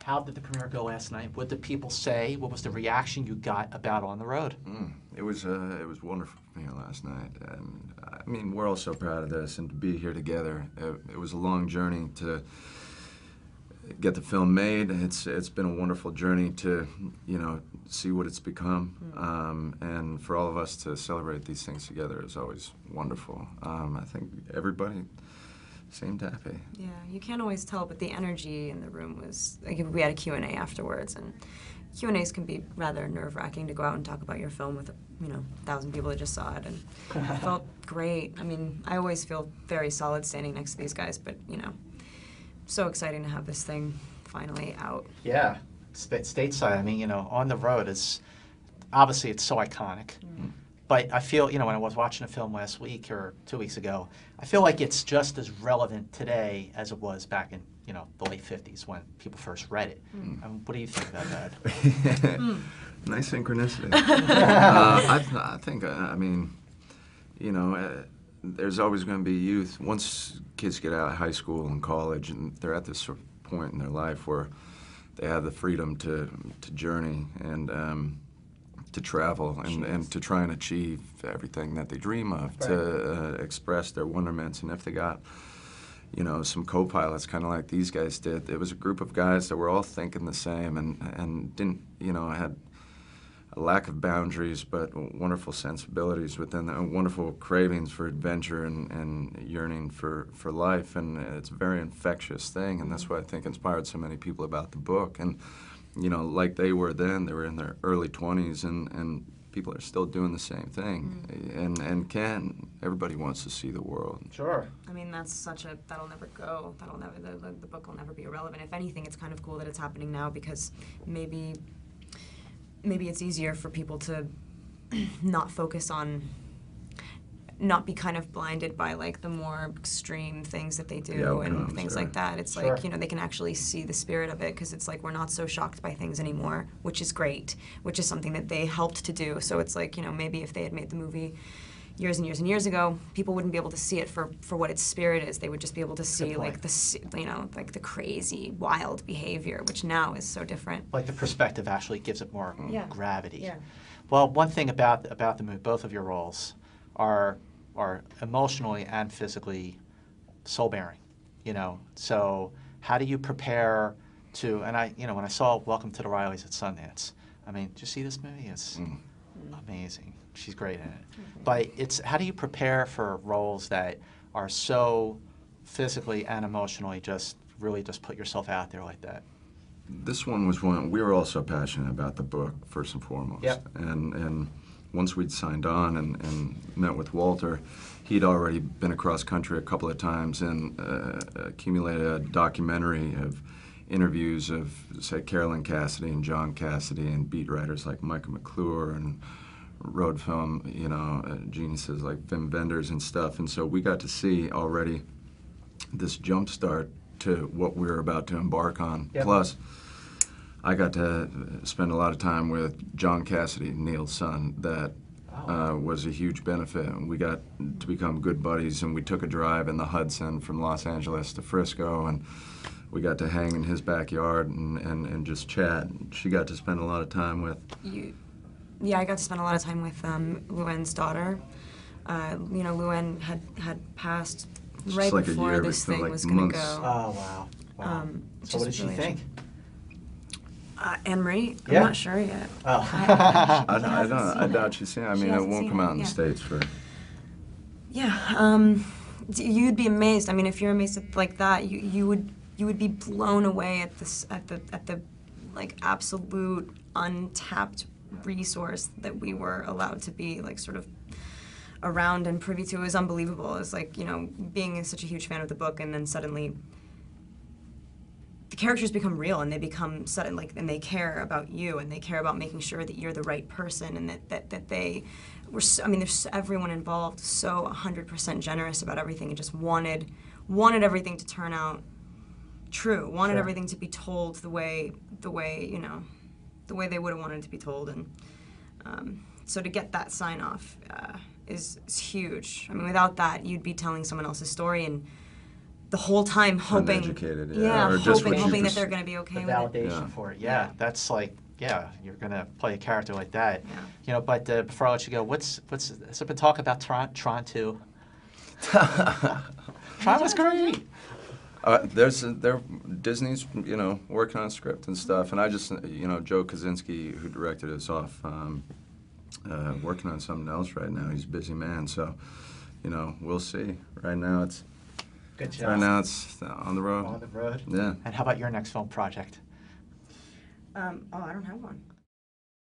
How did the premiere go last night? What did people say? What was the reaction you got about On the Road? It was wonderful last night, and I mean, we're all so proud of this, and to be here together. It was a long journey to get the film made. It's been a wonderful journey to see what it's become, and for all of us to celebrate these things together is always wonderful. I think everybody seemed happy. Yeah, you can't always tell, but the energy in the room was, like, we had a Q&A afterwards, and Q&As can be rather nerve-wracking to go out and talk about your film with, 1,000 people that just saw it, and it felt great. I mean, I always feel very solid standing next to these guys, but, so exciting to have this thing finally out. Yeah, stateside, I mean, On the Road is, obviously it's so iconic. But I feel, when I was watching a film last week or 2 weeks ago, I feel like it's just as relevant today as it was back in, the late 50s when people first read it. What do you think about that? Nice synchronicity. I think, there's always going to be youth. Once kids get out of high school and college, and they're at this sort of point in their life where they have the freedom to journey and to travel and to try and achieve everything that they dream of, to express their wonderments. And if they got, some co-pilots kind of like these guys did, it was a group of guys that were all thinking the same and didn't, had a lack of boundaries, but wonderful sensibilities within them, wonderful cravings for adventure and yearning for life. And it's a very infectious thing, and that's what I think inspired so many people about the book. And like they were then, they were in their early 20s, and people are still doing the same thing. Everybody wants to see the world. Sure. I mean, that'll never go. The book will never be irrelevant. If anything, it's kind of cool that it's happening now, because maybe it's easier for people to not focus on, not be kind of blinded by, like, the more extreme things that they do and things like that. It's like, they can actually see the spirit of it, because it's like we're not so shocked by things anymore, which is great, which is something that they helped to do. So it's like, maybe if they had made the movie years and years and years ago, people wouldn't be able to see it for what its spirit is. They would just be able to see, like, the crazy, wild behavior, which now is so different. Like the perspective actually gives it more gravity. Yeah. Well, one thing about the movie, both of your roles are emotionally and physically soul-bearing, So how do you prepare to, and when I saw Welcome to the Rileys at Sundance, I mean, did you see this movie? It's amazing. She's great in it. But how do you prepare for roles that are so physically and emotionally really just put yourself out there like that? This one was one, we were all so passionate about the book, first and foremost. Yep. And once we'd signed on and met with Walter, he'd already been across country a couple of times and accumulated a documentary of interviews of, say, Carolyn Cassidy and John Cassidy and beat writers like Michael McClure and road film, geniuses like Wim Wenders and stuff. And so we got to see already this jump start to what we were about to embark on. Yep. Plus, I got to spend a lot of time with John Cassidy, Neil's son. That was a huge benefit. And we got to become good buddies, and we took a drive in the Hudson from Los Angeles to Frisco, and we got to hang in his backyard and just chat. She got to spend a lot of time with... Yeah, I got to spend a lot of time with Luann's daughter. Luann had passed right like before this thing was going to go. Oh, wow. So what did she think? Anne-Marie? Yeah? I'm not sure yet. Oh. I doubt she's seen it. I mean, it won't come out in the States for... Yeah, you'd be amazed. I mean, if you're amazed at, like, that, you would be blown away at the like, absolute untapped resource that we were allowed to be, like, sort of around and privy to. It was unbelievable. It's like, being such a huge fan of the book, and then suddenly the characters become real, and they become sudden, like, and they care about you, and they care about making sure that you're the right person, and that they were, there's everyone involved so 100% generous about everything, and just wanted everything to turn out true, wanted everything to be told the way they would have wanted it to be told. And so to get that sign off is huge. I mean, without that, you'd be telling someone else's story, and the whole time hoping, Uneducated, yeah, or just what you hoping that just- they're going to be The okay with it. validation Yeah. for it. Yeah, Yeah. that's like, yeah, you're gonna play a character like that. Yeah. You know, but before I let you go, has there been talk about Tron 2? Tron was great. Disney's, working on a script and stuff, and I just, Joe Kosinski, who directed us, off working on something else right now. He's a busy man, so, we'll see. Right now it's Good job. on the road. On the road. Yeah. And how about your next film project? I don't have one.